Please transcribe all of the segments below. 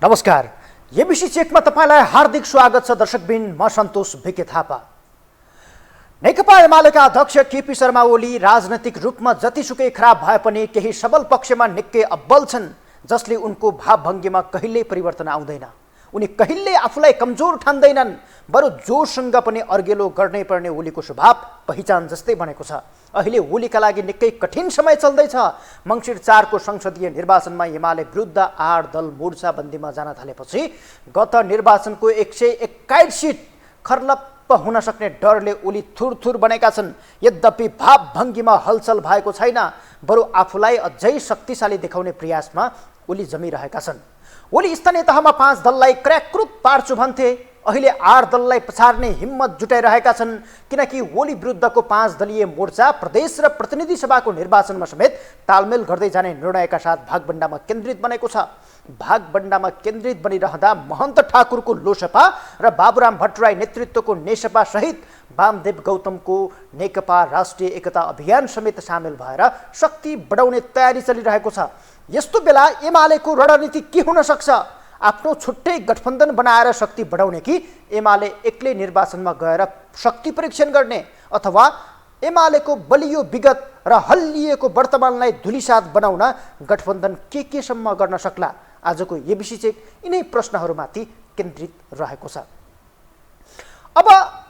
नमस्कार। एबिसी चेकमा तपाईलाई हार्दिक स्वागत छ दर्शकबिन। म सन्तोष भिके थापा। नेकपा एमालेका अध्यक्ष केपी शर्मा ओली राजनैतिक रूपमा जतिसुकै खराब भए पनि केही सबल पक्षमा निकै अब्बल छन्, जसले उनको भावभङ्गीमा कहिल्यै परिवर्तन आउँदैन। उनी कहिल्यै आफूलाई कमजोर ठान्दैनन्, बरु जोसँग पनि अर्गेलो गर्नै पर्ने ओलीको स्वभाव पहिचान जस्तै बनेको छ। अहिले ओलीका लागि निकै कठिन समय चल्दैछ। मङ्सिर 4 को संसदीय निर्वाचनमा एमाले विरुद्ध 8 दल मोर्चाबन्दीमा जान थालेपछि गत निर्वाचनको 121 सिट खर्लप्प हुन सक्ने डरले ओली थुरथुर बनेका छन्। यद्यपि भावभङ्गीमा हलचल भएको छैन, बरु आफूलाई अझै शक्तिशाली देखाउने प्रयासमा ओली जमिरहेका छन्। ओली स्थानीय तहमा 5 दललाई क्र्याकृत पार्छु भन्थे, अहिले 8 दललाई पछार्ने हिम्मत जुटाइरहेका छन्, किनकि ओली विरुद्धको 5 दलीय मोर्चा प्रदेश र प्रतिनिधि सभाको निर्वाचनमा समेत तालमेल गर्दै जाने निर्णयका साथ भागबण्डामा केन्द्रित बनेको छ। भागबण्डामा केन्द्रित बनिरहँदा महन्त ठाकुरको लोसपा र बाबुराम भट्टराई नेतृत्वको नेसपा सहित वामदेव गौतमको नेकपा राष्ट्रिय एकता अभियान समेत सामेल भएर शक्ति बढाउने तयारी चलिरहेको छ। यस्तो बेला एमालेको रणनीति के हुन सक्छ? आफ्नो छुट्टै गठबन्धन बनाएर शक्ति बढाउने कि एमाले एक्लै निर्वाचनमा गएर शक्ति परीक्षण गर्ने, अथवा एमालेको बलियो विगत र हल्लिएको वर्तमानलाई धुलिसात बनाउन गठबन्धन केसम्म गर्न सक्ला? आजको एबिसी चेक यिनै प्रश्नहरूमाथि केन्द्रित रहेको छ। अब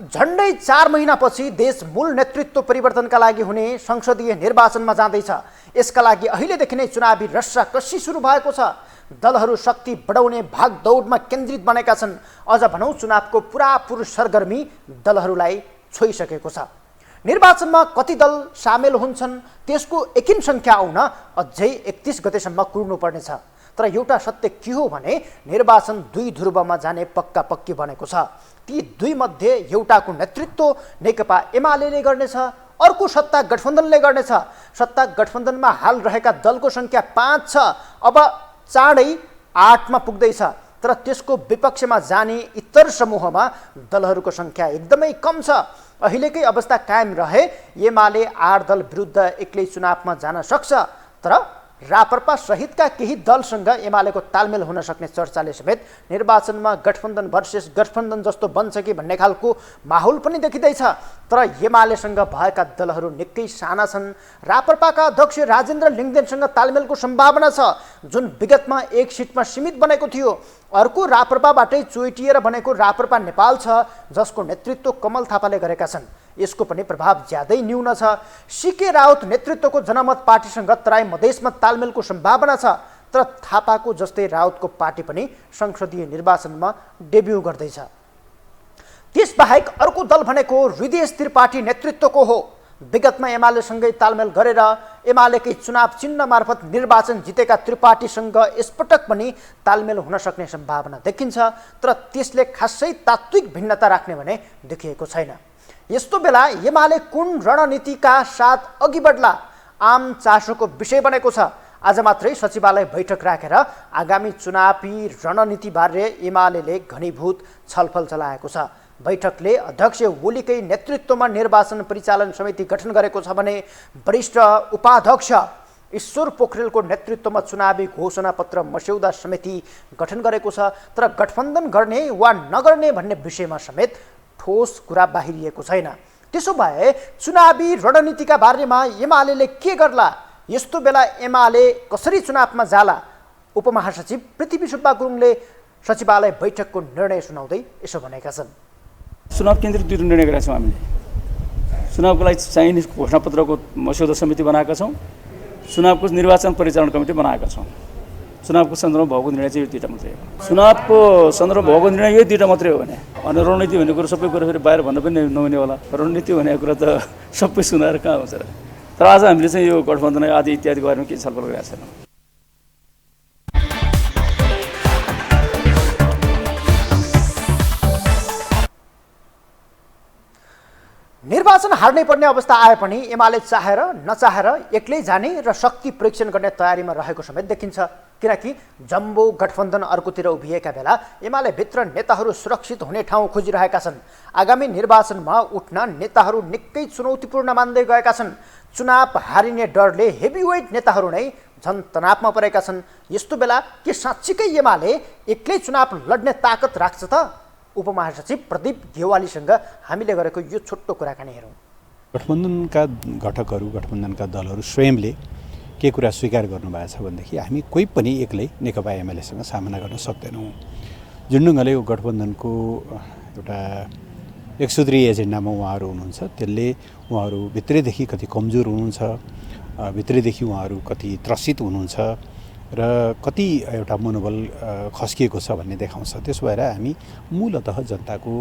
झन्डै 4 महिनापछि देश मूल नेतृत्व परिवर्तनका लागि हुने संसदीय निर्वाचनमा जाँदैछ। यसका लागि अहिलेदेखि नै चुनावी रस्साकस्सी सुरु भएको छ। दलहरू शक्ति बढाउने भागदौडमा केन्द्रित बनेका छन्। अझ भनौँ चुनावको पुरापुर सरगर्मी दलहरूलाई छोइसकेको छ। निर्वाचनमा कति दल सामेल हुन्छन् त्यसको एकिन सङ्ख्या आउन अझै 31 गतेसम्म कुर्नुपर्नेछ। तर एउटा सत्य के हो भने निर्वाचन 2 ध्रुवमा जाने पक्का पक्की बनेको छ। ती 2 मध्ये एउटाको नेतृत्व नेकपा एमालेले गर्नेछ, अर्को सत्ता गठबन्धनले गर्नेछ। सत्ता गठबन्धनमा हाल रहेका दलको सङ्ख्या 5 छ, अब चाँडै 8 मा पुग्दैछ। तर त्यसको विपक्षमा जाने इतर समूहमा दलहरूको सङ्ख्या एकदमै कम छ। अहिलेकै अवस्था कायम रहे एमाले 8 दल विरुद्ध एक्लै चुनावमा जान सक्छ, तर राप्रपा सहितका केही दलसँग एमालेको तालमेल हुन सक्ने चर्चाले समेत निर्वाचनमा गठबन्धन भर्सेस गठबन्धन जस्तो बन्छ कि भन्ने खालको माहौल पनि देखिँदैछ। तर एमालेसँग भएका दलहरू निकै साना छन्। राप्रपाका अध्यक्ष राजेन्द्र लिङ्गदेनसँग तालमेलको सम्भावना छ, जुन विगतमा 1 सिटमा सीमित बनेको थियो। अर्को राप्रपाबाटै चोइटिएर बनेको राप्रपा नेपाल छ, जसको नेतृत्व कमल थापाले गरेका छन्। यसको पनि प्रभाव ज्यादै न्यून छ। सीके राउत नेतृत्वको जनमत पार्टीसँग तराई मधेसमा तालमेलको सम्भावना छ, तर थापाको जस्तै राउतको पार्टी पनि संसदीय निर्वाचनमा डेब्यू गर्दैछ। त्यसबाहेक अर्को दल भनेको हृदय स्थिर पार्टी नेतृत्वको हो। विगतमा एमालेसँगै तालमेल गरेर एमालेकै चुनाव चिन्ह मार्फत निर्वाचन जितेका त्रिपाठीसँग यसपटक पनि तालमेल हुन सक्ने सम्भावना देखिन्छ, तर त्यसले खासै तात्विक भिन्नता राख्ने भने देखिएको छैन। यस्तो बेला एमाले कुन रणनीतिका साथ अघि बढ्ला आम चासोको विषय बनेको छ। आज मात्रै सचिवालय बैठक राखेर आगामी चुनावी रणनीतिबारे एमालेले घनीभूत छलफल चलाएको छ। बैठकले अध्यक्ष ओलीकै नेतृत्वमा निर्वाचन परिचालन समिति गठन गरेको छ भने वरिष्ठ उपाध्यक्ष ईश्वर पोखरेलको नेतृत्वमा चुनावी घोषणापत्र मस्यौदा समिति गठन गरेको छ। तर गठबन्धन गर्ने वा नगर्ने भन्ने विषयमा समेत ठोस कुरा बाहिरिएको छैन। त्यसो भए चुनावी रणनीतिका बारेमा एमालेले के गर्ला? यस्तो बेला एमाले कसरी चुनावमा जाला? उपमहासचिव पृथ्वी सुब्बा गुरुङले सचिवालय बैठकको निर्णय सुनाउँदै यसो भनेका छन्। चुनाव केन्द्रित 2 निर्णय गरेका छौँ। हामीले चुनावको लागि चाहिने घोषणापत्रको मस्यौदा समिति बनाएका छौँ, चुनावको निर्वाचन परिचालन कमिटी बनाएका छौँ। चुनावको सन्दर्भमा भएको निर्णय चाहिँ यो 2टा मात्रै हो। चुनावको सन्दर्भमा भएको निर्णय यो 2टा मात्रै हो भने अनि रणनीति भन्ने कुरो सबै कुरा फेरि बाहिर भन्न पनि नहुने होला। रणनीति भनेको कुरा त सबै सुनाएर कहाँ हुन्छ र। तर आज हामीले चाहिँ यो गठबन्धन आदि इत्यादिको बारेमा केही छलफल गरेका छैनौँ। निर्वाचन हार्नै पर्ने अवस्था आए पनि एमाले चाहेर नचाहेर एक्लै जाने र शक्ति परीक्षण गर्ने तयारीमा रहेको समेत देखिन्छ। किनकि जम्बो गठबन्धन अर्कोतिर उभिएका बेला एमाले भित्र नेताहरू सुरक्षित हुने ठाउँ खोजिरहेका छन्। आगामी निर्वाचनमा उठ्न नेताहरू निकै चुनौतीपूर्ण मान्दै गएका छन्। चुनाव हारिने डरले हेभीवेट नेताहरू नै झन् तनावमा परेका छन्। यस्तो बेला के साँच्चीकै एमाले एक्लै चुनाव लड्ने ताकत राख्छ त? उपमहासचिव प्रदीप गेवालीसँग हामीले गरेको यो छोटो कुराकानी हेरौँ। गठबन्धनका घटकहरू, गठबन्धनका दलहरू स्वयंले के कुरा स्वीकार गर्नुभएको छ भनेदेखि हामी कोही पनि एक्लै नेकपा एमालेसँग सामना गर्न सक्दैनौँ। जुन ढङ्गले यो गठबन्धनको एउटा एकसूत्रीय एजेन्डामा उहाँहरू हुनुहुन्छ, त्यसले उहाँहरू भित्रैदेखि कति कमजोर हुनुहुन्छ, भित्रैदेखि उहाँहरू कति त्रसित हुनुहुन्छ र कति एउटा मनोबल खस्किएको छ भन्ने देखाउँछ। त्यसो भएर हामी मूलतः जनताको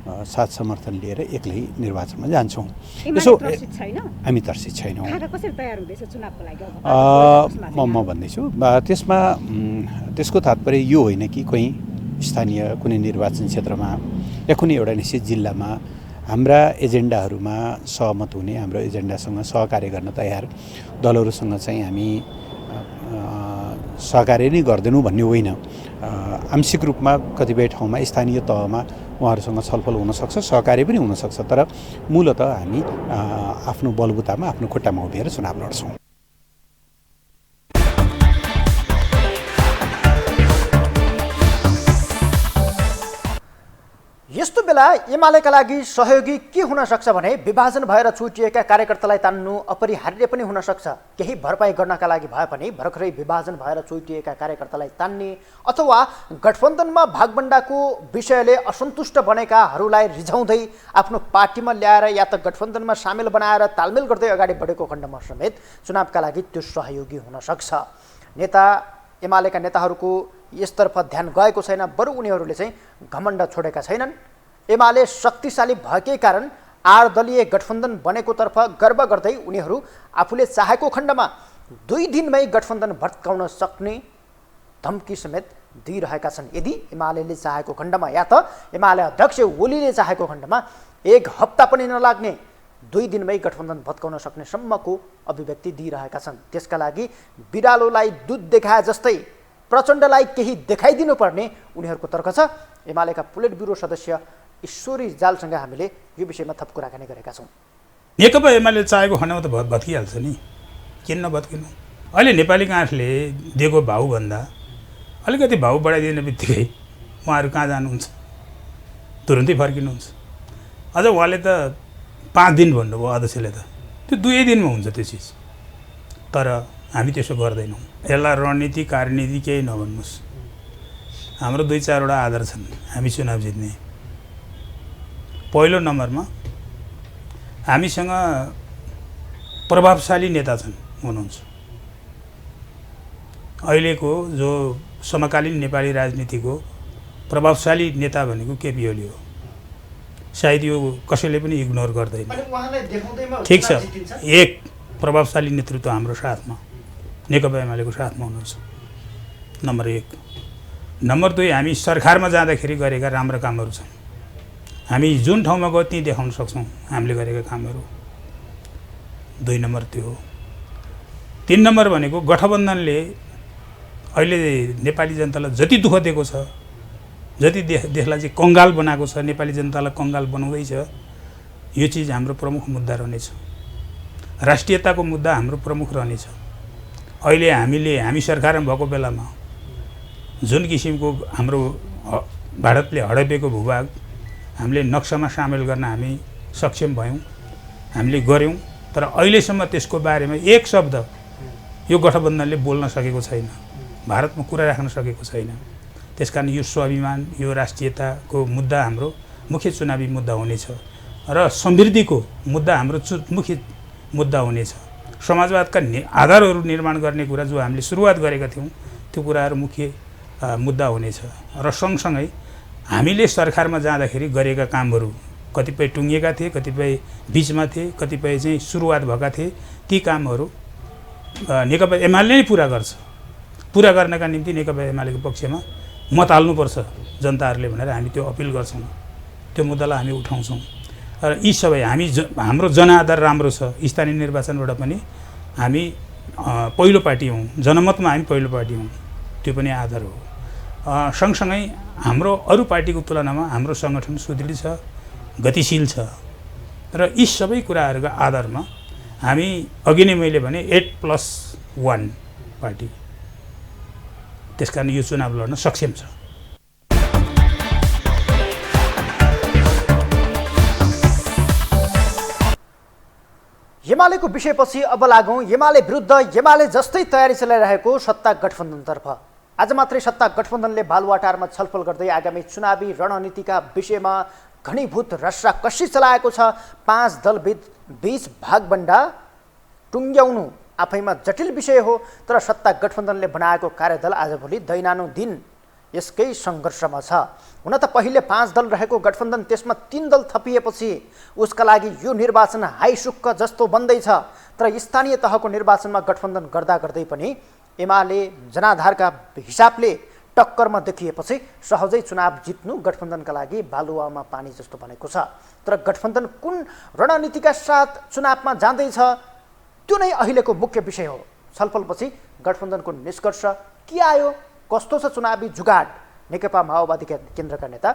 साथ समर्थन लिएर एक्लै निर्वाचनमा जान्छौँ। यसो हामी तर्सित छैनौँ। म भन्दैछु त्यसमा त्यसको तात्पर्य यो होइन कि कोही स्थानीय कुनै निर्वाचन क्षेत्रमा या कुनै एउटा निश्चित जिल्लामा हाम्रा एजेन्डाहरूमा सहमत हुने, हाम्रो एजेन्डासँग सहकार्य गर्न तयार दलहरूसँग चाहिँ हामी सहकार्य नै गर्दैनौँ भन्ने होइन। आंशिक रूपमा कतिपय ठाउँमा स्थानीय तहमा उहाँहरूसँग छलफल हुनसक्छ, सहकार्य पनि हुनसक्छ, तर मूलतः हामी आफ्नो बलबुतामा आफ्नो खुट्टामा उभिएर चुनाव लड्छौँ। यस्तो बेला एमालेका लागि सहयोगी के हुन सक्छ भने विभाजन भएर छुटिएका कार्यकर्तालाई तान्नु अपरिहार्य पनि हुन सक्छ। केही भरपाई गर्नका लागि भए पनि भर्खरै विभाजन भएर छुटिएका कार्यकर्तालाई तान्ने अथवा गठबन्धनमा भागबण्डाको विषयले असन्तुष्ट बनेकाहरूलाई रिझाउँदै आफ्नो पार्टीमा ल्याएर या त गठबन्धनमा सामेल बनाएर तालमेल गर्दै अगाडि बढेको खण्डमा समेत चुनावका लागि त्यो सहयोगी हुन सक्छ। एमालेका नेताहरूको यसतर्फ ध्यान गएको छैन, बरु उनीहरूले चाहिँ घमण्ड छोडेका छैनन्। एमाले शक्तिशाली भएकै कारण 8 दलीय गठबन्धन बनेको तर्फ गर्व गर्दै उनीहरू आफूले चाहेको खण्डमा 2 दिनमै गठबन्धन भत्काउन सक्ने धम्की समेत दिइरहेका छन्। यदि एमालेले चाहेको खण्डमा या त एमाले अध्यक्ष ओलीले चाहेको खण्डमा 1 हप्ता पनि नलाग्ने 2 दिनमै गठबन्धन भत्काउन सक्ने सम्मको अभिव्यक्ति दिइरहेका छन्। त्यसका लागि बिरालोलाई दुध देखाए जस्तै प्रचण्डलाई केही देखाइदिनु पर्ने उनीहरूको तर्क छ। एमालेका पोलिट ब्युरो सदस्य ईश्वरी जालसँग हामीले यो विषयमा थप कुराकानी गरेका छौँ। नेकपा एमाले चाहेको खण्डमा त भत्किहाल्छ नि, किन नभत्किनु? अहिले नेपाली काङ्ग्रेसले दिएको भाउभन्दा अलिकति भाउ बढाइदिने बित्तिकै उहाँहरू कहाँ जानुहुन्छ? तुरुन्तै फर्किनुहुन्छ। अझ उहाँले त 5 दिन भन्नुभयो अध्यक्षले, त त्यो 2 दिनमा हुन्छ त्यो चिज। तर हामी त्यसो गर्दैनौँ। यसलाई रणनीति कार्यनीति केही नभन्नुहोस्। हाम्रो 2-4वटा आधार छन् हामी चुनाव जित्ने। पहिलो नम्बरमा हामीसँग प्रभावशाली नेता हुनुहुन्छ। अहिलेको जो समकालीन नेपाली राजनीतिको प्रभावशाली नेता भनेको केपी ओली हो। सायद यो कसैले पनि इग्नोर गर्दैन। ठिक छ, एक प्रभावशाली नेतृत्व हाम्रो साथमा नेकपा एमालेको साथमा हुनुहुन्छ, नम्बर 1। नम्बर 2, हामी सरकारमा जाँदाखेरि गरेका राम्रा कामहरू छन्। हामी जुन ठाउँमा गयो त्यहीँ देखाउन सक्छौँ हामीले गरेका कामहरू। 2 नम्बर त्यो हो। 3 नम्बर भनेको गठबन्धनले अहिले नेपाली जनतालाई जति दुःख दिएको छ, जति देशलाई चाहिँ कङ्गाल बनाएको छ, नेपाली जनतालाई कङ्गाल बनाउँदैछ, यो चिज हाम्रो प्रमुख मुद्दा रहनेछ। राष्ट्रियताको मुद्दा हाम्रो प्रमुख रहनेछ। अहिले हामी सरकारमा भएको बेलामा जुन किसिमको हाम्रो भारतले हडपेको भूभाग हामीले नक्सामा सामेल गर्न हामी सक्षम भयौँ, हामीले गऱ्यौँ। तर अहिलेसम्म त्यसको बारेमा एक शब्द यो गठबन्धनले बोल्न सकेको छैन, भारतमा कुरा राख्न सकेको छैन। त्यसकारण यो स्वाभिमान, यो राष्ट्रियताको मुद्दा हाम्रो मुख्य चुनावी मुद्दा हुनेछ र समृद्धिको मुद्दा हाम्रो मुख्य मुद्दा हुनेछ। समाजवादका आधारहरू निर्माण गर्ने कुरा जो हामीले सुरुवात गरेका थियौँ त्यो कुराहरू मुख्य मुद्दा हुनेछ। र सँगसँगै हामीले सरकारमा जाँदाखेरि गरेका कामहरू कतिपय टुङ्गिएका थिए, कतिपय बिचमा थिए, कतिपय चाहिँ सुरुवात भएका थिए। ती कामहरू नेकपा एमाले नै पुरा गर्छ। पुरा गर्नका निम्ति नेकपा एमालेको पक्षमा मत हाल्नुपर्छ जनताहरूले भनेर हामी त्यो अपिल गर्छौँ, त्यो मुद्दालाई हामी उठाउँछौँ। र यी सबै हाम्रो जनआधार राम्रो छ। स्थानीय निर्वाचनबाट पनि हामी पहिलो पार्टी हौँ, जनमतमा हामी पहिलो पार्टी हौँ, त्यो पनि आधार हो। सँगसँगै हाम्रो अरू पार्टीको तुलनामा हाम्रो सङ्गठन सुदृढ छ, गतिशील छ। र यी सबै कुराहरूका आधारमा हामी अघि नै मैले भने 8+1 पार्टी। त्यसकारण यो चुनाव लड्न सक्षम छ। एमालेको विषयपछि अब लागौँ एमाले विरुद्ध एमाले जस्तै तयारी चलाइरहेको सत्ता गठबन्धनतर्फ। आज मात्रै सत्ता गठबन्धनले बालुवाटारमा छलफल गर्दै आगामी चुनावी रणनीतिका विषयमा घनीभूत रस्साकसी चलाएको छ। 5 दल बीच भागबण्डा टुङ्ग्याउनु आफैमा जटिल विषय हो, तर सत्ता गठबन्धनले बनाएको कार्यदल आजभोलि दैनानुदिन यसकै सङ्घर्षमा छ। हुन त पहिले 5 दल रहेको गठबन्धन त्यसमा 3 दल थपिएपछि उसका लागि यो निर्वाचन हाइसुक्क जस्तो बन्दैछ। तर स्थानीय तहको निर्वाचनमा गठबन्धन गर्दा गर्दै पनि एमाले जनाधारका हिसाबले टक्करमा देखिएपछि सहजै चुनाव जित्नु गठबन्धनका लागि बालुवामा पानी जस्तो बनेको छ। तर गठबन्धन कुन रणनीतिका साथ चुनावमा जाँदैछ त्यो नै अहिलेको मुख्य विषय हो। छलफलपछि गठबन्धनको निष्कर्ष के आयो, कस्तो छ चुनावी जुगाड, नेकपा माओवादी केन्द्रका नेता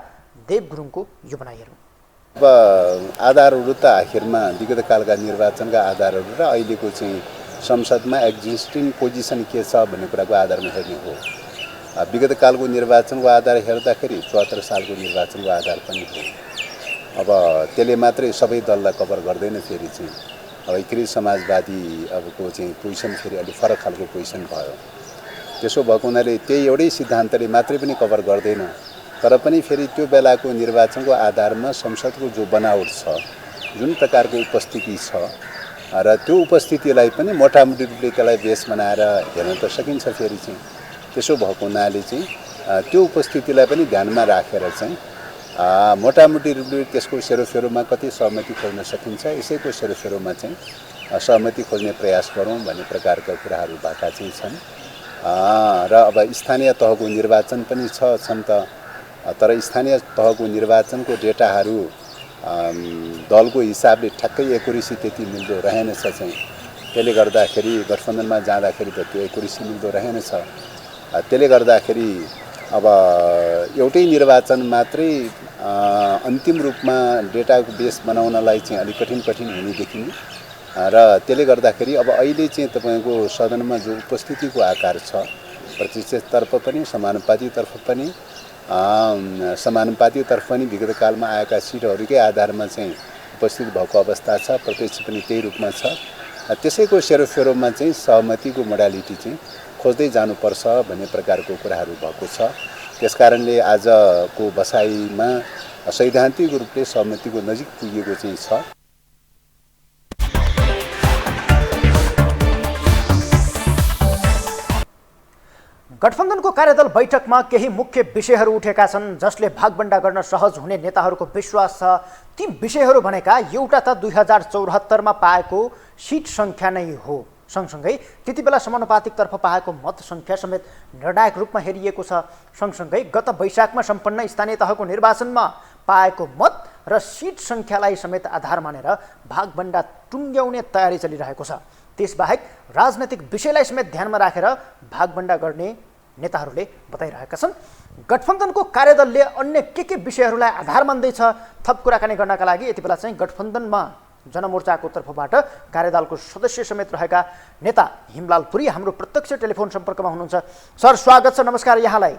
देव गुरुङको यो भनाइहरू। अब आधारहरू त आखिरमा विगत कालका निर्वाचनका आधारहरू र अहिलेको चाहिँ संसदमा एक्जिस्टिङ पोजिसन के छ भन्ने कुराको आधारमा हेर्ने हो। विगत कालको निर्वाचनको आधार हेर्दाखेरि 74 सालको निर्वाचनको आधार पनि हो। अब त्यसले मात्रै सबै दललाई कभर गर्दैन। फेरि चाहिँ अब एकीकृत समाजवादी अबको चाहिँ पोजिसन फेरि अलिक फरक खालको पोजिसन भयो। त्यसो भएको हुनाले त्यही एउटै सिद्धान्तले मात्रै पनि कभर गर्दैन। तर पनि फेरि त्यो बेलाको निर्वाचनको आधारमा संसदको जो बनावट छ, जुन प्रकारको उपस्थिति छ र त्यो उपस्थितिलाई पनि मोटामोटी रूपले त्यसलाई बेस बनाएर हेर्न त सकिन्छ। फेरि चाहिँ त्यसो भएको हुनाले चाहिँ त्यो उपस्थितिलाई पनि ध्यानमा राखेर चाहिँ मोटामोटी रूपले त्यसको सेरोफेरोमा कति सहमति खोज्न सकिन्छ, यसैको सेरोफेरोमा चाहिँ सहमति खोज्ने प्रयास गरौँ भन्ने प्रकारका कुराहरू भएका चाहिँ छन्। र अब स्थानीय तहको निर्वाचन पनि छन् त, तर स्थानीय तहको निर्वाचनको डेटाहरू दलको हिसाबले ठ्याक्कै एकुरेसी त्यति मिल्दो रहेनछ चाहिँ। त्यसले गर्दाखेरि गठबन्धनमा जाँदाखेरि त त्यो एकुरेसी मिल्दो रहेनछ। त्यसले गर्दाखेरि अब एउटै निर्वाचन मात्रै अन्तिम रूपमा डेटाको बेस बनाउनलाई चाहिँ अलिक कठिन हुने देखिने र त्यसले गर्दाखेरि अब अहिले चाहिँ तपाईँको सदनमा जो उपस्थितिको आकार छ, प्रतिशततर्फ पनि समानुपातितर्फ पनि विगत कालमा आएका सिटहरूकै आधारमा चाहिँ उपस्थित भएको अवस्था छ। प्रत्यक्ष पनि त्यही रूपमा छ। त्यसैको सेरोफेरोमा चाहिँ सहमतिको मोडालिटी चाहिँ खोज्दै जानुपर्छ भन्ने प्रकारको कुराहरू भएको छ। त्यसकारणले आजको बसाइमा सैद्धान्तिक रूपले सहमतिको नजिक पुगेको चाहिँ छ। गठबन्धनको कार्यदल बैठकमा केही मुख्य विषयहरू उठेका छन् जसले भागबण्डा गर्न सहज हुने नेताहरूको विश्वास छ। ती विषयहरू भनेका एउटा त 2074 मा पाएको सिट सङ्ख्या नै हो। सँगसँगै त्यति बेला समानुपातिकतर्फ पाएको मत सङ्ख्या समेत निर्णायक रूपमा हेरिएको छ। सँगसँगै गत वैशाखमा सम्पन्न स्थानीय तहको निर्वाचनमा पाएको मत र सिट सङ्ख्यालाई समेत आधार मानेर भागबण्डा टुङ्ग्याउने तयारी चलिरहेको छ। त्यसबाहेक राजनैतिक विषयलाई समेत ध्यानमा राखेर भागबण्डा गर्ने नेताहरूले बताइरहेका छन्। गठबन्धनको कार्यदलले अन्य के विषयहरूलाई आधार मान्दैछ थप कुराकानी गर्नका लागि यति बेला चाहिँ गठबन्धनमा जनमोर्चाको तर्फबाट कार्यदलको सदस्य समेत रहेका नेता हिमलाल पुरी हाम्रो प्रत्यक्ष टेलिफोन सम्पर्कमा हुनुहुन्छ। सर स्वागत छ, नमस्कार यहाँलाई।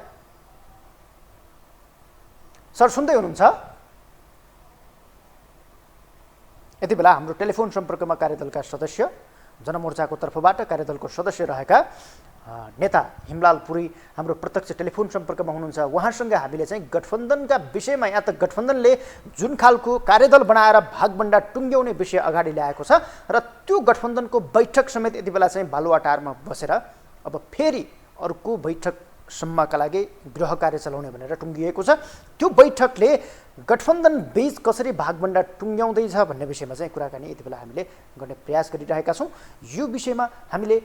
सर सुन्दै हुनुहुन्छ? यति बेला हाम्रो टेलिफोन सम्पर्कमा कार्यदलका सदस्य जनमोर्चाको तर्फबाट कार्यदलको सदस्य रहेका नेता हिमलाल पुरी हाम्रो प्रत्यक्ष टेलिफोन सम्पर्कमा हुनुहुन्छ। उहाँसँग हामीले चाहिँ गठबन्धनका विषयमा यहाँ त गठबन्धनले जुन खालको कार्यदल बनाएर भागबण्डा टुङ्ग्याउने विषय अगाडि ल्याएको छ र त्यो गठबन्धनको बैठक समेत यति बेला चाहिँ बालुवाटारमा बसेर अब फेरि अर्को बैठकसम्मका लागि गृह कार्य चलाउने भनेर टुङ्गिएको छ। त्यो बैठकले गठबन्धन बीच कसरी भागबण्डा टुङ्ग्याउँदैछ भन्ने विषयमा चाहिँ कुराकानी यति बेला हामीले गर्ने प्रयास गरिरहेका छौँ। यो विषयमा हामीले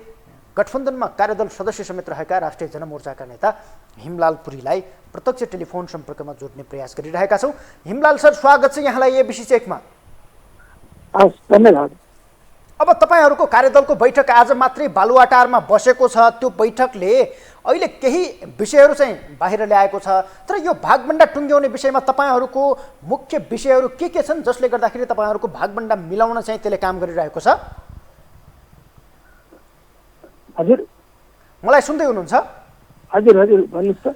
गठबन्धनमा कार्यदल सदस्य समेत रहेका राष्ट्रिय जनमोर्चाका नेता हिमलाल पुरीलाई प्रत्यक्ष टेलिफोन सम्पर्कमा जोड्ने प्रयास गरिरहेका छौँ। हिमलाल सर स्वागत छ यहाँलाई एबिसी चेकमा। धन्यवाद। अब तपाईँहरूको कार्यदलको बैठक आज मात्रै बालुवाटारमा बसेको छ। त्यो बैठकले अहिले केही विषयहरू चाहिँ बाहिर ल्याएको छ, तर यो भागबण्डा टुङ्ग्याउने विषयमा तपाईँहरूको मुख्य विषयहरू के छन् जसले गर्दाखेरि तपाईँहरूको भागबण्डा मिलाउन चाहिँ त्यसले काम गरिरहेको छ? हजुर मलाई सुन्दै हुनुहुन्छ? हजुर हजुर भन्नुहोस् त।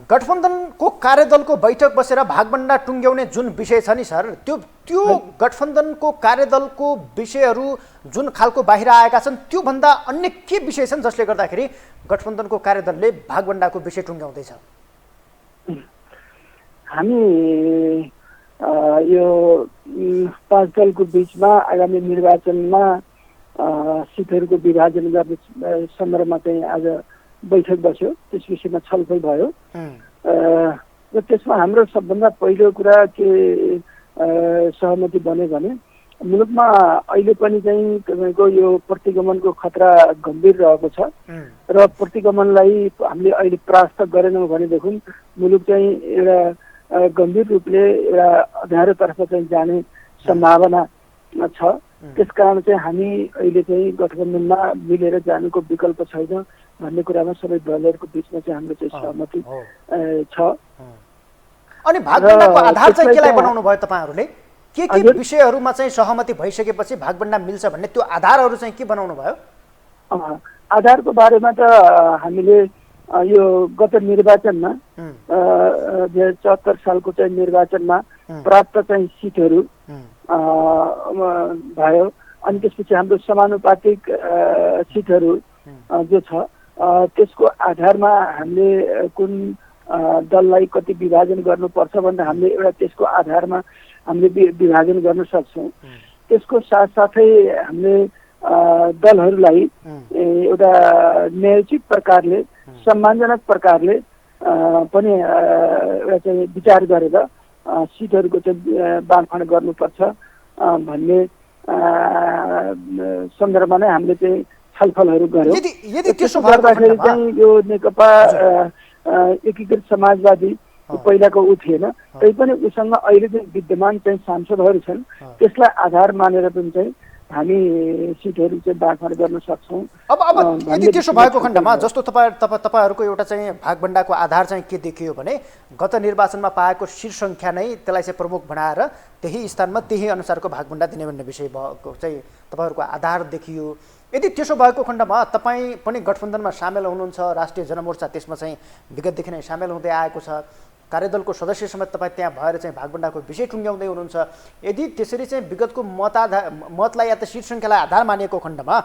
गठबन्धनको कार्यदलको बैठक बसेर भागभण्डा टुङ्ग्याउने जुन विषय छ नि सर, त्यो गठबन्धनको कार्यदलको विषयहरू जुन खालको बाहिर आएका छन् त्योभन्दा अन्य के विषय छन् जसले गर्दाखेरि गठबन्धनको कार्यदलले भागभण्डाको विषय टुङ्ग्याउँदैछ? हामी यो 5 दलको बिचमा आगामी निर्वाचनमा सिटहरूको विभाजन गर्ने सन्दर्भमा चाहिँ आज बैठक बस्यो। त्यस विषयमा छलफल भयो र त्यसमा हाम्रो सबभन्दा पहिलो कुरा के सहमति बन्यो भने मुलुकमा अहिले पनि चाहिँ तपाईँको यो प्रतिगमनको खतरा गम्भीर रहेको छ र प्रतिगमनलाई हामीले अहिले परास्त गरेनौँ भनेदेखि मुलुक चाहिँ एउटा गम्भीर रूपले एउटा अँध्यारोतर्फ चाहिँ जाने सम्भावना छ। त्यसकारण चाहिँ हामी अहिले चाहिँ गठबन्धनमा मिलेर जानुको विकल्प छैन भन्ने कुरामा सबै दलहरूको बिचमा चाहिँ हाम्रो चाहिँ सहमति छ। अनि भागभण्डाको आधार चाहिँ केलाई बनाउनु भयो तपाईँहरूले? के विषयहरूमा चाहिँ सहमति भइसकेपछि भागभण्डा मिल्छ भन्ने त्यो आधारहरू चाहिँ के बनाउनु भयो? आधारको बारेमा त हामीले यो गत निर्वाचनमा 2074 सालको चाहिँ निर्वाचनमा प्राप्त चाहिँ सिटहरू भयो। अनि त्यसपछि हाम्रो समानुपातिक सिटहरू जो छ त्यसको आधारमा हामीले कुन दललाई कति विभाजन गर्नुपर्छ भनेर हामीले एउटा त्यसको आधारमा हामीले विभाजन गर्न सक्छौँ। त्यसको साथसाथै हामीले दलहरूलाई एउटा न्यायोचित प्रकारले सम्मानजनक प्रकारले पनि एउटा चाहिँ विचार गरेर सिटहरूको चाहिँ बाँडफाँड गर्नुपर्छ भन्ने सन्दर्भमा नै हामीले चाहिँ छलफलहरू गर्यौँ। त्यसो गर्दाखेरि चाहिँ यो नेकपा एकीकृत समाजवादी पहिलाको ऊ थिएन, तैपनि उसँग अहिले चाहिँ विद्यमान चाहिँ सांसदहरू छन्, त्यसलाई आधार मानेर पनि चाहिँ हामी सिटहरू चाहिँ बाँडफाँड गर्न सक्छौँ। अब यदि त्यसो भएको खण्डमा जस्तो तपाईँहरूको एउटा चाहिँ भागभण्डाको आधार चाहिँ के देखियो भने गत निर्वाचनमा पाएको सिट सङ्ख्या नै त्यसलाई चाहिँ प्रमुख बनाएर त्यही स्थानमा त्यही अनुसारको भागभण्डा दिने भन्ने विषय भएको चाहिँ तपाईँहरूको आधार देखियो। यदि त्यसो भएको खण्डमा तपाईँ पनि गठबन्धनमा सामेल हुनुहुन्छ, राष्ट्रिय जनमोर्चा त्यसमा चाहिँ विगतदेखि नै सामेल हुँदै आएको छ, कार्यदलको सदस्य समेत तपाईँ त्यहाँ भएर चाहिँ भागभण्डाको विषय टुङ्ग्याउँदै हुनुहुन्छ। यदि त्यसरी चाहिँ विगतको मतलाई या त सिट सङ्ख्यालाई आधार मानिएको खण्डमा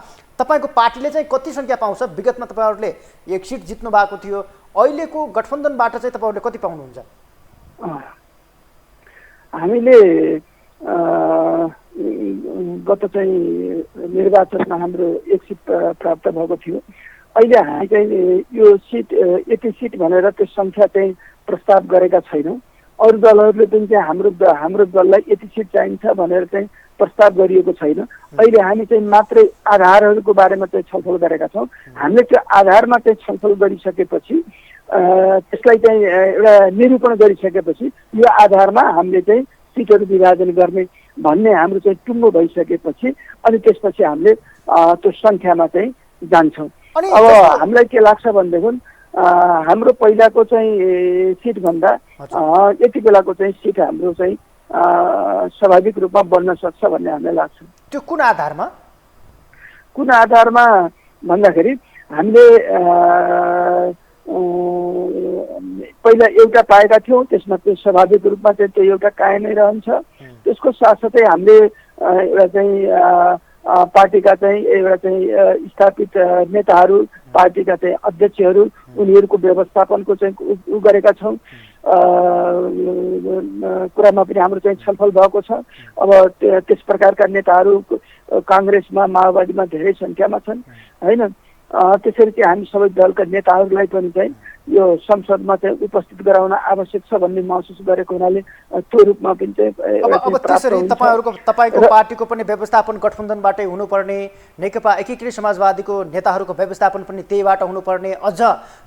तपाईँको पार्टीले चाहिँ कति सङ्ख्या पाउँछ? विगतमा तपाईँहरूले 1 सिट जित्नु भएको थियो, अहिलेको गठबन्धनबाट चाहिँ तपाईँहरूले कति पाउनुहुन्छ? हामीले गत चाहिँ निर्वाचनमा हाम्रो 1 सिट प्राप्त भएको थियो। अहिले हामी चाहिँ यो सिट यति सिट भनेर त्यो सङ्ख्या चाहिँ प्रस्ताव गरेका छैनौँ। अरू दलहरूले पनि चाहिँ हाम्रो दललाई यति सिट चाहिन्छ भनेर चाहिँ प्रस्ताव गरिएको छैन। अहिले हामी चाहिँ मात्रै आधारहरूको बारेमा चाहिँ छलफल गरेका छौँ। हामीले त्यो आधारमा चाहिँ छलफल गरिसकेपछि त्यसलाई चाहिँ एउटा निरूपण गरिसकेपछि यो आधारमा हामीले चाहिँ सिटहरू विभाजन गर्ने भन्ने हाम्रो चाहिँ टुङ्गो भइसकेपछि अनि त्यसपछि हामीले त्यो सङ्ख्यामा चाहिँ जान्छौँ। अब हामीलाई के लाग्छ भनेदेखि हाम्रो पहिलाको चाहिँ सिटभन्दा यति बेलाको चाहिँ सिट हाम्रो चाहिँ स्वाभाविक रूपमा बन्न सक्छ भन्ने हामीलाई लाग्छ। त्यो कुन आधारमा भन्दाखेरि हामीले पहिला एउटा पाएका थियौँ, त्यसमा त्यो स्वाभाविक रूपमा चाहिँ त्यो एउटा कायमै रहन्छ। त्यसको साथसाथै हामीले एउटा चाहिँ पार्टीका चाहिँ एउटा चाहिँ स्थापित नेताहरू, पार्टीका चाहिँ अध्यक्षहरू, उनीहरूको व्यवस्थापनको चाहिँ उ गरेका छौँ। कुरामा पनि हाम्रो चाहिँ छलफल भएको छ। अब त्यस प्रकारका नेताहरू काङ्ग्रेसमा, माओवादीमा धेरै सङ्ख्यामा छन् होइन। त्यसरी चाहिँ हामी सबै दलका नेताहरूलाई पनि चाहिँ यो संसदमा चाहिँ उपस्थित गराउन आवश्यक छ भन्ने महसुस गरेको हुनाले त्यो रूपमा पनि चाहिँ अब त्यसरी तपाईँको पार्टीको पनि व्यवस्थापन गठबन्धनबाटै हुनुपर्ने, नेकपा एकीकृत समाजवादीको नेताहरूको व्यवस्थापन पनि त्यहीबाट हुनुपर्ने, अझ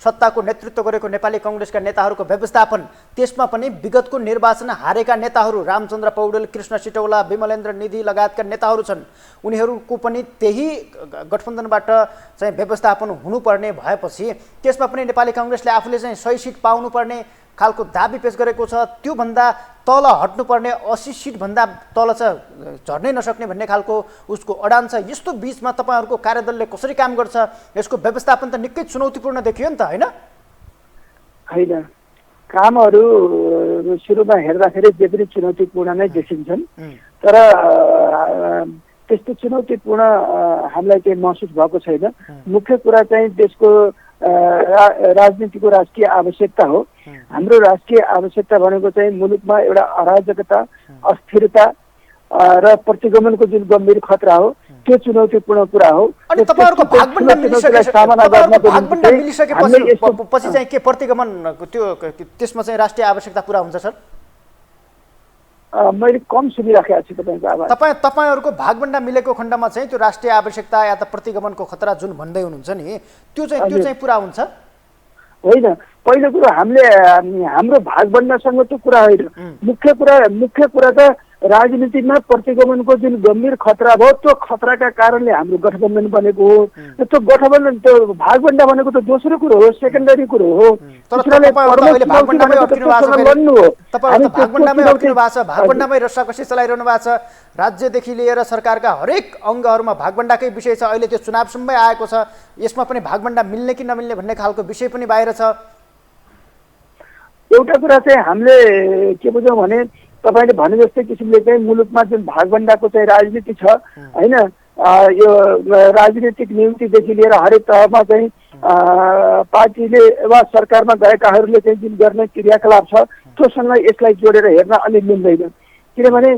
सत्ताको नेतृत्व गरेको नेपाली कङ्ग्रेसका नेताहरूको व्यवस्थापन त्यसमा पनि विगतको निर्वाचन हारेका नेताहरू रामचन्द्र पौडेल, कृष्ण सिटौला, विमलेन्द्र निधि लगायतका नेताहरू छन्, उनीहरूको पनि त्यही गठबन्धनबाट चाहिँ व्यवस्थापन हुनुपर्ने भएपछि त्यसमा पनि नेपाली कङ्ग्रेसले आफूले चाहिँ 100 सिट पाउनुपर्ने खालको दाबी पेश गरेको छ, त्योभन्दा तल हट्नुपर्ने 80 सिटभन्दा तल चाहिँ झर्नै नसक्ने भन्ने खालको उसको अडान छ। यस्तो बिचमा तपाईँहरूको कार्यदलले कसरी काम गर्छ? यसको व्यवस्थापन त निकै चुनौतीपूर्ण देखियो नि त, होइन? होइन, कामहरू सुरुमा हेर्दाखेरि जे पनि चुनौतीपूर्ण नै देखिन्छन्, तर त्यस्तो चुनौतीपूर्ण हामीलाई चाहिँ महसुस भएको छैन। मुख्य कुरा चाहिँ देशको राजनीतिको राष्ट्रिय आवश्यकता हो। हाम्रो राष्ट्रिय आवश्यकता भनेको चाहिँ मुलुकमा एउटा अराजकता, अस्थिरता र प्रतिगमनको जुन गम्भीर खतरा हो, त्यो चुनौतीपूर्ण कुरा हो। अनि तपाईँहरूको भागबण्डा मिलिसकेपछि चाहिँ के प्रतिगमन त्यो त्यसमा चाहिँ राष्ट्रिय आवश्यकता पुरा हुन्छ सर? मैले कम सुनिराखेको छु तपाईँको आवाज। तपाईँहरूको भागबण्डा मिलेको खण्डमा चाहिँ त्यो राष्ट्रिय आवश्यकता या त प्रतिगमनको खतरा जुन भन्दै हुनुहुन्छ नि, त्यो चाहिँ पुरा हुन्छ? होइन, पहिलो कुरो हाम्रो भागबण्डासँग त्यो कुरा होइन। मुख्य कुरा त राजनीतिमा प्रतिगमनको जुन गम्भीर खतरा भयो, त्यो खतराका कारणले हाम्रो गठबन्धन बनेको हो। त्यो गठबन्धन, त्यो भागबण्डा भनेको त दोस्रो कुरो हो, सेकेन्डरी कुरो हो। भागबण्डामै रस्साकसी चलाइरहनु भएको छ। राज्यदेखि लिएर सरकारका हरेक अङ्गहरूमा भागबण्डाकै विषय छ। अहिले त्यो चुनावसम्मै आएको छ, यसमा पनि भागबण्डा मिल्ने कि नमिल्ने भन्ने खालको विषय पनि बाहिर छ। एउटा कुरा चाहिँ हामीले के बुझौँ भने, तपाईँले भने जस्तै किसिमले चाहिँ मुलुकमा जुन भागबण्डाको चाहिँ राजनीति छ, होइन, यो राजनीतिक नियुक्तिदेखि लिएर हरेक तहमा चाहिँ पार्टीले वा सरकारमा गएकाहरूले चाहिँ जुन गर्ने क्रियाकलाप छ, त्योसँग यसलाई जोडेर हेर्न अलि मिल्दैन। किनभने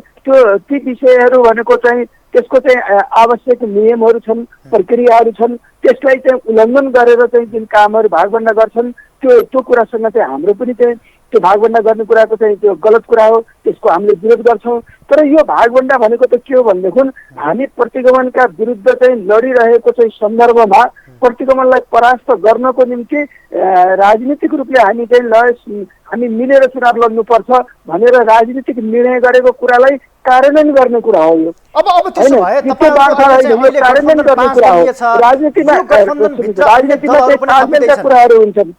ती विषयहरू भनेको चाहिँ त्यसको चाहिँ आवश्यक नियमहरू छन्, प्रक्रियाहरू छन्। त्यसलाई चाहिँ उल्लङ्घन गरेर चाहिँ जुन कामहरू भागबण्डा गर्छन्, त्यो कुरासँग चाहिँ हाम्रो पनि चाहिँ त्यो भागबण्डा गर्ने कुराको चाहिँ त्यो गलत कुरा हो, त्यसको हामीले विरोध गर्छौँ। तर यो भागबण्डा भनेको त के हो भनेदेखि हामी प्रतिगमनका विरुद्ध चाहिँ लडिरहेको चाहिँ सन्दर्भमा प्रतिगमनलाई परास्त गर्नको निम्ति राजनीतिक रूपले हामी चाहिँ हामी मिलेर चुनाव लड्नुपर्छ भनेर राजनीतिक निर्णय गरेको कुरालाई कार्यान्वयन गर्ने कुरा हो। यो अब त्यसो भए कार्यान्वयन गर्ने कुरा हो। राजनीतिमा तालमेलका कुराहरू हुन्छन्।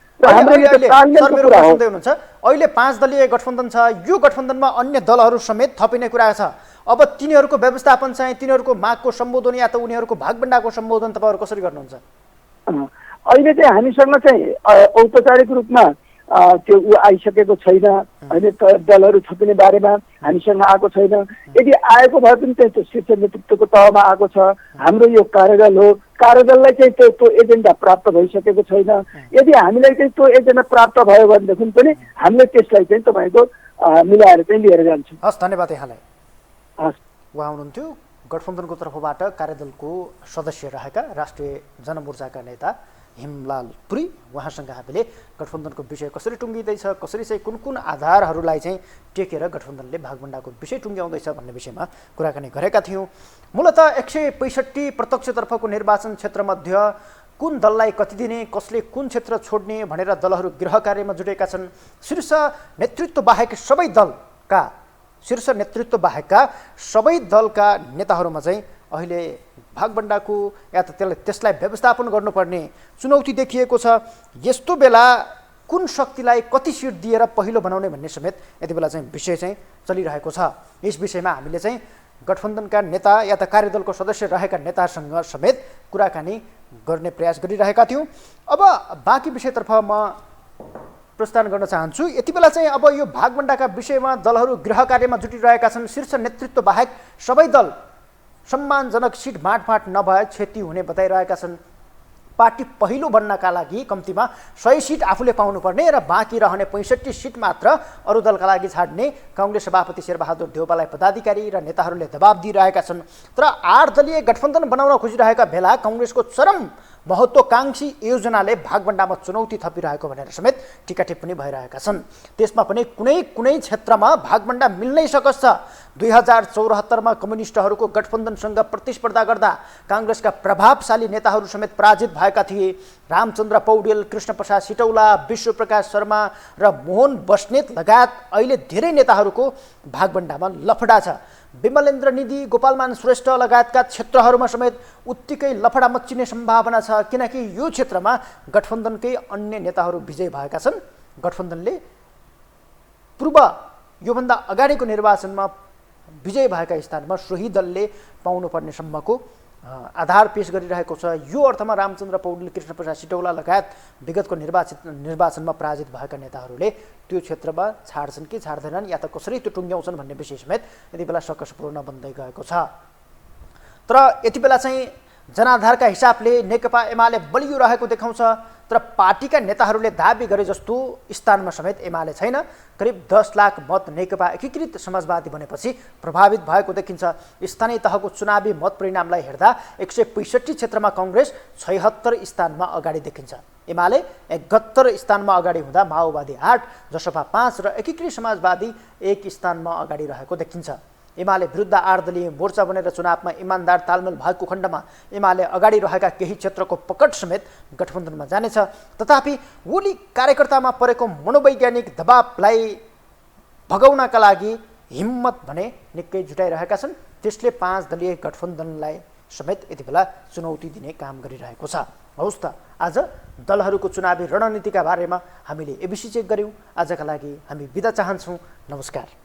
अहिले 5 दलीय गठबन्धन छ। यो गठबन्धनमा अन्य दलहरू समेत थपिने कुरा छ। अब तिनीहरूको व्यवस्थापन चाहिँ तिनीहरूको मागको सम्बोधन या त उनीहरूको भागबण्डाको सम्बोधन तपाईँहरू कसरी गर्नुहुन्छ? अहिले चाहिँ हामीसँग चाहिँ औपचारिक रूपमा त्यो आइसकेको छैन, होइन, दलहरू थपिने बारेमा हामीसँग आएको छैन। यदि आएको भए पनि त्यो शीर्ष नेतृत्वको तहमा आएको छ। हाम्रो यो कार्यदल हो, कार्यदललाई चाहिँ त्यो एजेन्डा प्राप्त भइसकेको छैन। यदि हामीलाई चाहिँ त्यो एजेन्डा प्राप्त भयो भनेदेखि पनि हामीले त्यसलाई चाहिँ तपाईँको मिलाएर चाहिँ लिएर जान्छौँ। हस्, धन्यवाद यहाँलाई। हस्, उहाँ हुनुहुन्थ्यो गठबन्धनको तर्फबाट कार्यदलको सदस्य रहेका राष्ट्रिय जनमोर्चाका नेता हिमलाल पुरी। उहाँसँग हामीले गठबन्धनको विषय कसरी टुङ्गिँदैछ, कसरी चाहिँ कुन कुन आधारहरूलाई चाहिँ टेकेर गठबन्धनले भागबण्डाको विषय टुङ्ग्याउँदैछ भन्ने विषयमा कुराकानी गरेका थियौँ। मूलतः 165 प्रत्यक्षतर्फको निर्वाचन क्षेत्रमध्ये कुन दललाई कति दिने, कसले कुन क्षेत्र छोड्ने भनेर दलहरू गृह कार्यमा जुटेका छन्। शीर्ष नेतृत्व बाहेक सबै दलका नेताहरूमा चाहिँ अहिले भागबण्डाको या त त्यसलाई व्यवस्थापन गर्नुपर्ने चुनौती देखिएको छ। यस्तो बेला कुन शक्तिलाई कति सिट दिएर पहिलो बनाउने भन्ने समेत यति बेला चाहिँ विषय चाहिँ चलिरहेको छ। यस विषयमा हामीले चाहिँ गठबन्धनका नेता या त कार्यदलको सदस्य रहेका नेतासँग समेत कुराकानी गर्ने प्रयास गरिरहेका थियौँ। अब बाँकी विषयतर्फ म प्रस्थान गर्न चाहन्छु। यति बेला चाहिँ अब यो भागबण्डाका विषयमा दलहरू गृह कार्यमा जुटिरहेका छन्। शीर्ष नेतृत्व बाहेक सबै दल सम्मानजनक सिट बाँडफाँड नभए क्षति हुने बताइरहेका छन्। पार्टी पहिलो बन्नका लागि कम्तीमा 100 सिट आफूले पाउनुपर्ने र बाँकी रहने 65 सिट मात्र अरू दलका लागि छाड्ने काङ्ग्रेस सभापति शेरबहादुर देउपालाई पदाधिकारी र नेताहरूले दबाब दिइरहेका छन्। तर 8 दलीय गठबन्धन बनाउन खोजिरहेका बेला काङ्ग्रेसको चरम महत्त्वकांक्षी योजनाले भागबण्डामा चुनौती थपिरहेको भनेर समेत टिका टिप्पणी भइरहेका छन्। त्यसमा पनि कुनै क्षेत्रमा भागबण्डा मिल्नै सकछ। 2074मा कम्युनिस्टहरूको गठबन्धनसँग प्रतिस्पर्धा गर्दा काङ्ग्रेसका प्रभावशाली नेताहरू समेत पराजित भएका थिए। रामचन्द्र पौडेल, कृष्णप्रसाद सिटौला, विश्वप्रकाश शर्मा र मोहन बस्नेत लगायत अहिले धेरै नेताहरूको भागबण्डामा लफडा छ। विमलेन्द्र निधि, गोपालमान श्रेष्ठ लगायतका क्षेत्रहरूमा समेत उत्तिकै लफडा मच्चिने सम्भावना छ, किनकि यो क्षेत्रमा गठबन्धनकै अन्य नेताहरू विजय भएका छन्। गठबन्धनले पूर्व योभन्दा अगाडिको निर्वाचनमा विजय भएका स्थानमा सोही दलले पाउनुपर्ने सम्मको आधार पेश गरिरहेको छ। यो अर्थमा रामचन्द्र पौडेल, कृष्णप्रसाद सिटौला लगायत विगतको निर्वाचनमा पराजित भएका नेताहरूले त्यो क्षेत्रमा छाड्छन् कि छाड्दैनन् या त कसरी त्यो टुङ्ग्याउँछन् भन्ने विषय समेत यति बेला सकसपूर्ण बन्दै गएको छ। तर यति बेला चाहिँ जनाधारका हिसाबले नेकपा एमाले बलियो रहेको देखाउँछ, तर पार्टीका नेताहरूले दाबी गरे जस्तो स्थानमा समेत एमाले छैन। करिब 10 लाख मत नेकपा एकीकृत समाजवादी बनेपछि प्रभावित भएको देखिन्छ। स्थानीय तहको चुनावी मत परिणामलाई हेर्दा 165 क्षेत्रमा कङ्ग्रेस 76 स्थानमा अगाडि देखिन्छ। एमाले 71 स्थानमा अगाडि हुँदा माओवादी 8, जसपा 5 र एकीकृत समाजवादी 1 स्थानमा अगाडि रहेको देखिन्छ। एमाले विरुद्ध 8 दलीय मोर्चा बनेर चुनावमा इमान्दार तालमेल भएको खण्डमा एमाले अगाडि रहेका केही क्षेत्रको पकड समेत गठबन्धनमा जानेछ। तथापि ओली कार्यकर्तामा परेको मनोवैज्ञानिक दबावलाई भगाउनका लागि हिम्मत भने निकै जुटाइरहेका छन्। त्यसले 5 दलीय गठबन्धनलाई समेत यति बेला चुनौती दिने काम गरिरहेको छ। हौस् त, आज दलहरूको चुनावी रणनीतिका बारेमा हामीले एबिसी चेक गऱ्यौँ। आजका लागि हामी बिदा चाहन्छौँ। नमस्कार।